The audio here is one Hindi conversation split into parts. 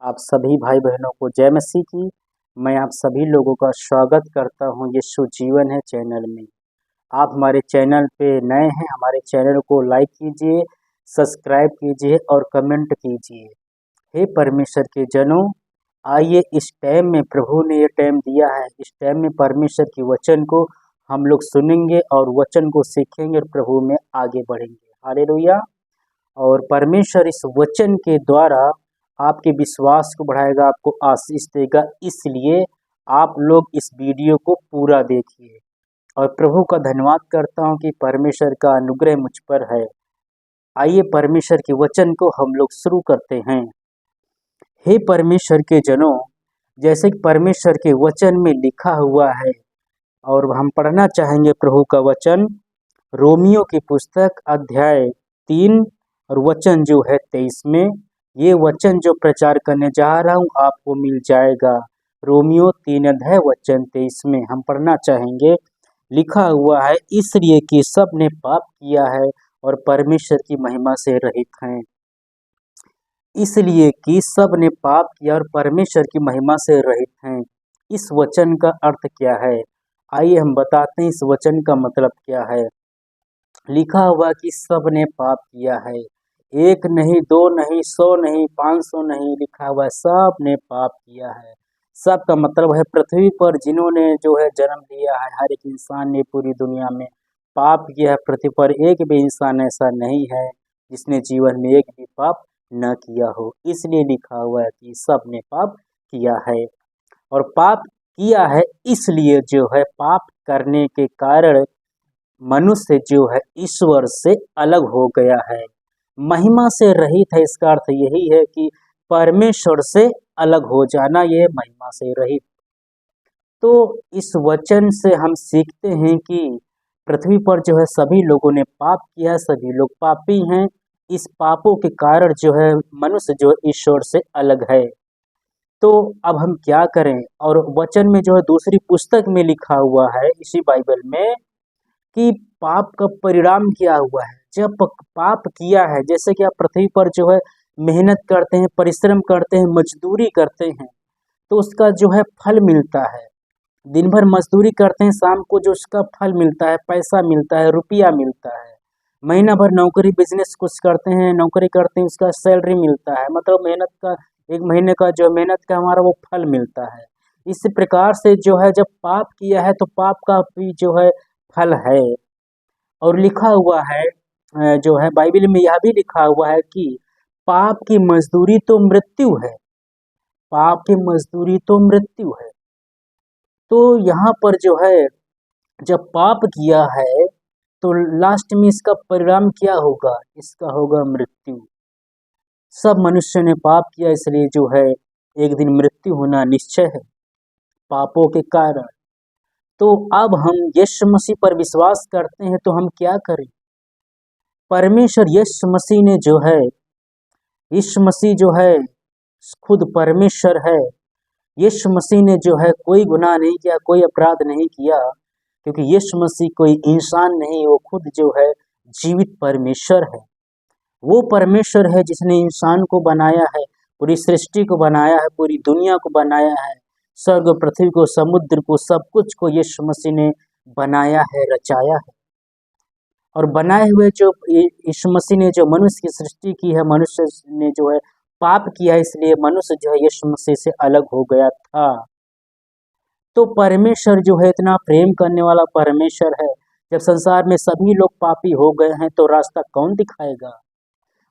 आप सभी भाई बहनों को जय मसीह की। मैं आप सभी लोगों का स्वागत करता हूं यीशु जीवन है चैनल में। आप हमारे चैनल पे नए हैं, हमारे चैनल को लाइक कीजिए, सब्सक्राइब कीजिए और कमेंट कीजिए। हे परमेश्वर के जनों, आइए इस टाइम में प्रभु ने ये टाइम दिया है, इस टाइम में परमेश्वर की वचन को हम लोग सुनेंगे और वचन को सीखेंगे और प्रभु में आगे बढ़ेंगे। हालेलुया। और परमेश्वर इस वचन के द्वारा आपके विश्वास को बढ़ाएगा, आपको आशीष देगा। इसलिए आप लोग इस वीडियो को पूरा देखिए और प्रभु का धन्यवाद करता हूं कि परमेश्वर का अनुग्रह मुझ पर है। आइए परमेश्वर के वचन को हम लोग शुरू करते हैं। हे परमेश्वर के जनों, जैसे कि परमेश्वर के वचन में लिखा हुआ है और हम पढ़ना चाहेंगे प्रभु का वचन, रोमियो की पुस्तक अध्याय 3 और वचन जो है 23 में। ये वचन जो प्रचार करने जा रहा हूँ आपको मिल जाएगा। रोमियो 3 अध्याय वचन 23 में हम पढ़ना चाहेंगे। लिखा हुआ है, इसलिए कि सब ने पाप किया है और परमेश्वर की महिमा से रहित हैं। इसलिए कि सब ने पाप किया और परमेश्वर की महिमा से रहित हैं। इस वचन का अर्थ क्या है? आइए हम बताते हैं इस वचन का मतलब क्या है। लिखा हुआ कि सब ने पाप किया है, एक नहीं, दो नहीं, 100 नहीं, 500 नहीं, लिखा हुआ है सब ने पाप किया है। सब का मतलब है पृथ्वी पर जिन्होंने जो है जन्म लिया है, हर एक इंसान ने पूरी दुनिया में पाप किया है। पृथ्वी पर एक भी इंसान ऐसा नहीं है जिसने जीवन में एक भी पाप न किया हो। इसलिए लिखा हुआ है कि सब ने पाप किया है और पाप किया है, इसलिए जो है पाप करने के कारण मनुष्य जो है ईश्वर से अलग हो गया है, महिमा से रहित है। इसका अर्थ यही है कि परमेश्वर से अलग हो जाना, यह महिमा से रहित। तो इस वचन से हम सीखते हैं कि पृथ्वी पर जो है सभी लोगों ने पाप किया है, सभी लोग पापी हैं। इस पापों के कारण जो है मनुष्य जो ईश्वर से अलग है। तो अब हम क्या करें? और वचन में जो है दूसरी पुस्तक में लिखा हुआ है, इसी बाइबल में, कि पाप का परिणाम क्या हुआ है। जब पाप किया है, जैसे कि आप पृथ्वी पर जो है मेहनत करते हैं, परिश्रम करते हैं, मजदूरी करते हैं, तो उसका जो है फल मिलता है। दिन भर मजदूरी करते हैं, शाम को जो उसका फल मिलता है, पैसा मिलता है, रुपया मिलता है। महीना भर नौकरी बिजनेस कुछ करते हैं, नौकरी करते हैं, उसका सैलरी मिलता है, मतलब मेहनत का एक महीने का जो मेहनत का हमारा वो फल मिलता है। इस प्रकार से जो है जब पाप किया है तो पाप का भी जो है फल है। और लिखा हुआ है जो है बाइबल में यह भी लिखा हुआ है कि पाप की मजदूरी तो मृत्यु है, पाप की मजदूरी तो मृत्यु है। तो यहाँ पर जो है जब पाप किया है तो लास्ट में इसका परिणाम क्या होगा? इसका होगा मृत्यु। सब मनुष्य ने पाप किया, इसलिए जो है एक दिन मृत्यु होना निश्चय है पापों के कारण। तो अब हम यीशु मसीह पर विश्वास करते हैं, तो हम क्या करें? परमेश्वर यीशु मसीह ने जो है, यीशु मसीह जो है खुद परमेश्वर है। यीशु मसीह ने जो है कोई गुनाह नहीं किया, कोई अपराध नहीं किया, क्योंकि यीशु मसीह कोई इंसान नहीं, वो खुद जो है जीवित परमेश्वर है। वो परमेश्वर है जिसने इंसान को बनाया है, पूरी सृष्टि को बनाया है, पूरी दुनिया को बनाया है, स्वर्ग पृथ्वी को, समुद्र को, सब कुछ को यीशु मसीह ने बनाया है, रचाया है। और बनाए हुए जो यीशु मसीह ने जो मनुष्य की सृष्टि की है, मनुष्य ने जो है पाप किया, इसलिए मनुष्य जो है यीशु मसीह से अलग हो गया था। तो परमेश्वर जो है इतना प्रेम करने वाला परमेश्वर है, जब संसार में सभी लोग पापी हो गए हैं तो रास्ता कौन दिखाएगा?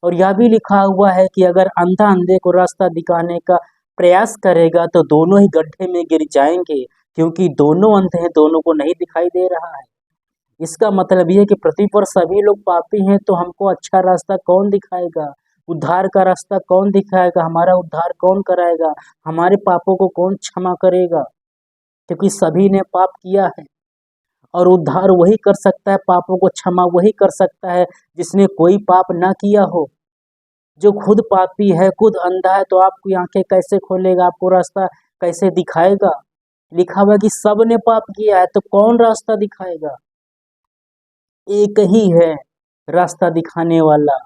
और यह भी लिखा हुआ है कि अगर अंधा अंधे को रास्ता दिखाने का प्रयास करेगा तो दोनों ही गड्ढे में गिर जाएंगे, क्योंकि दोनों अंधे हैं, दोनों को नहीं दिखाई दे रहा है। इसका मतलब यह है कि पृथ्वी पर सभी लोग पापी हैं, तो हमको अच्छा रास्ता कौन दिखाएगा? उद्धार का रास्ता कौन दिखाएगा? हमारा उद्धार कौन कराएगा? हमारे पापों को कौन क्षमा करेगा? क्योंकि सभी ने पाप किया है और उद्धार वही कर सकता है, पापों को क्षमा वही कर सकता है जिसने कोई पाप ना किया हो। जो खुद पापी है, खुद अंधा है, तो आपकी आंखें कैसे खोलेगा? आपको रास्ता कैसे दिखाएगा? लिखा हुआ कि सब ने पाप किया है, तो कौन रास्ता दिखाएगा? एक ही है रास्ता दिखाने वाला,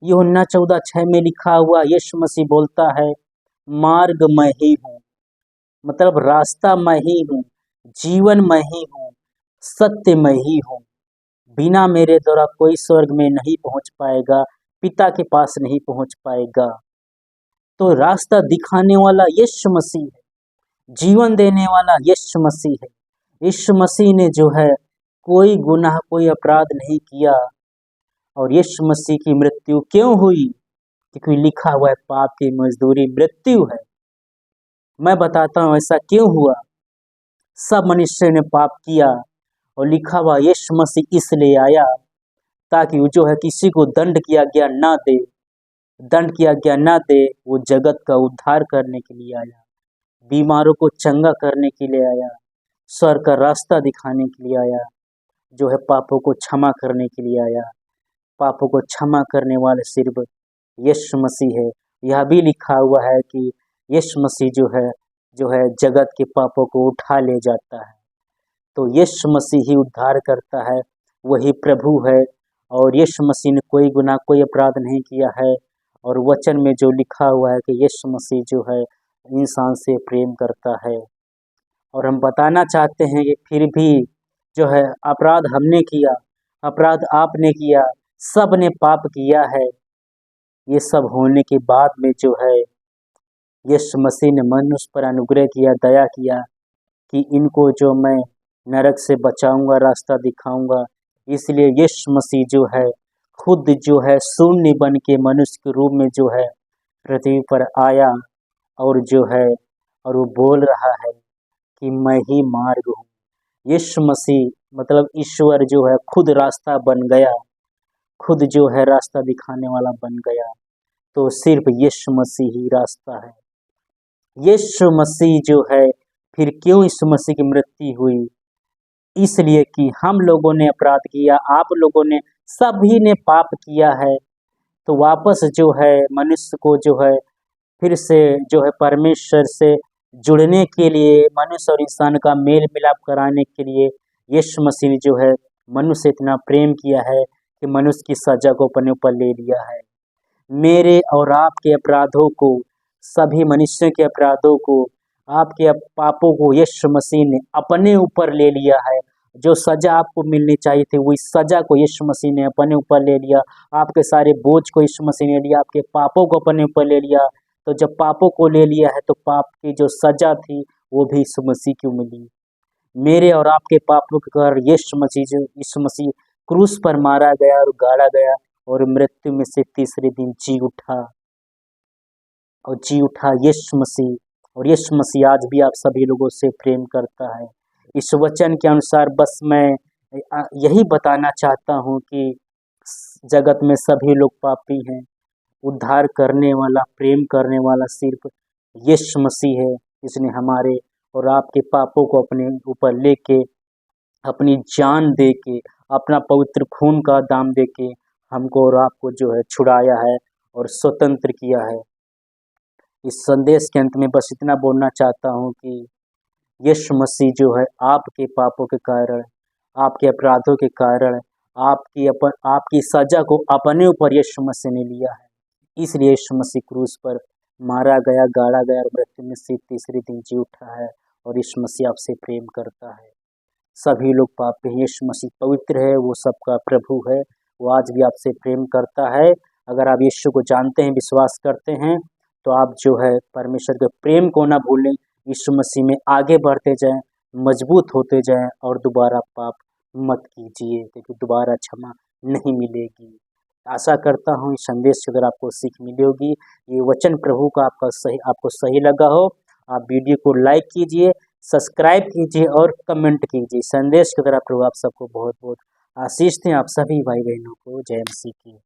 यूहन्ना 14:6 में लिखा हुआ, यीशु मसीह बोलता है, मार्ग मैं ही हूँ, मतलब रास्ता मैं ही हूँ, जीवन मैं ही हूँ, सत्य मैं ही हूँ। बिना मेरे द्वारा कोई स्वर्ग में नहीं पहुँच पाएगा, पिता के पास नहीं पहुँच पाएगा। तो रास्ता दिखाने वाला यीशु मसीह है, जीवन देने वाला यीशु मसीह है। यीशु मसीह ने जो है कोई गुनाह, कोई अपराध नहीं किया, और यीशु मसीह की मृत्यु क्यों हुई? क्योंकि लिखा हुआ है, पाप की मजदूरी मृत्यु है। मैं बताता हूँ ऐसा क्यों हुआ। सब मनुष्य ने पाप किया, और लिखा हुआ यीशु मसीह इसलिए आया ताकि वो जो है किसी को दंड की आज्ञा ना दे, दंड की आज्ञा ना दे। वो जगत का उद्धार करने के लिए आया, बीमारों को चंगा करने के लिए आया, स्वर्ग का रास्ता दिखाने के लिए आया, जो है पापों को क्षमा करने के लिए आया। पापों को क्षमा करने वाले सिर्फ यीशु मसीह है। यह भी लिखा हुआ है कि यीशु मसीह जो है जगत के पापों को उठा ले जाता है। तो यीशु मसीह ही उद्धार करता है, वही प्रभु है। और यीशु मसीह ने कोई गुनाह, कोई अपराध नहीं किया है। और वचन में जो लिखा हुआ है कि यीशु मसीह जो है इंसान से प्रेम करता है। और हम बताना चाहते हैं कि फिर भी जो है अपराध हमने किया, अपराध आपने किया, सब ने पाप किया है। ये सब होने के बाद में जो है यीशु मसीह ने मनुष्य पर अनुग्रह किया, दया किया कि इनको जो मैं नरक से बचाऊंगा, रास्ता दिखाऊंगा। इसलिए यीशु मसीह जो है खुद जो है शून्य बन के मनुष्य के रूप में जो है पृथ्वी पर आया, और जो है और वो बोल रहा है कि मैं ही मार्ग हूँ। यीशु मसीह मतलब ईश्वर जो है खुद रास्ता बन गया, खुद जो है रास्ता दिखाने वाला बन गया। तो सिर्फ यीशु मसीह ही रास्ता है। यीशु मसीह जो है फिर क्यों यीशु मसीह की मृत्यु हुई? इसलिए कि हम लोगों ने अपराध किया, आप लोगों ने, सभी ने पाप किया है। तो वापस जो है मनुष्य को जो है फिर से जो है परमेश्वर से जुड़ने के लिए, मनुष्य और इंसान का मेल मिलाप कराने के लिए यीशु मसीह ने जो है मनुष्य से इतना प्रेम किया है कि मनुष्य की सजा को अपने ऊपर ले लिया है। मेरे और आपके अपराधों को, सभी मनुष्यों के अपराधों को, आपके पापों को यीशु मसीह ने अपने ऊपर ले लिया है। जो सजा आपको मिलनी चाहिए थी, वही सजा को यीशु मसीह ने अपने ऊपर ले लिया। आपके सारे बोझ को यीशु मसीह ने लिया, आपके पापों को अपने ऊपर ले लिया। तो जब पापों को ले लिया है तो पाप की जो सजा थी वो भी यीशु मसीह को मिली। मेरे और आपके पापों के कारण यीशु मसीह क्रूस पर मारा गया और गाड़ा गया, और मृत्यु में से तीसरे दिन जी उठा, और जी उठा यीशु मसीह। और यीशु मसीह आज भी आप सभी लोगों से प्रेम करता है। इस वचन के अनुसार बस मैं यही बताना चाहता हूँ कि जगत में सभी लोग पापी हैं, उद्धार करने वाला, प्रेम करने वाला सिर्फ यीशु मसीह है। इसने हमारे और आपके पापों को अपने ऊपर लेके, अपनी जान दे के, अपना पवित्र खून का दाम दे के हमको और आपको जो है छुड़ाया है और स्वतंत्र किया है। इस संदेश के अंत में बस इतना बोलना चाहता हूँ कि यीशु मसीह जो है आपके पापों के कारण, आपके अपराधों के कारण, आपकी सजा को अपने ऊपर यीशु मसीह ने लिया है। इसलिए यीशु मसीह क्रूस पर मारा गया, गाड़ा गया और मृत्यु में से तीसरे दिन जी उठा है। और यीशु मसीह आपसे प्रेम करता है। सभी लोग पापी हैं, यीशु मसीह पवित्र है, वो सबका प्रभु है, वो आज भी आपसे प्रेम करता है। अगर आप यीशु को जानते हैं, विश्वास करते हैं, तो आप जो है परमेश्वर के प्रेम को ना भूलें, यीशु मसीह में आगे बढ़ते जाएं, मजबूत होते जाएं, और दोबारा पाप मत कीजिए, क्योंकि दोबारा क्षमा नहीं मिलेगी। आशा करता हूँ इस संदेश से अगर आपको सीख मिली होगी, ये वचन प्रभु का आपको सही लगा हो, आप वीडियो को लाइक कीजिए, सब्सक्राइब कीजिए और कमेंट कीजिए। संदेश के द्वारा प्रभु आप सबको बहुत बहुत आशीष दें। आप सभी भाई बहनों को जय मसीह की।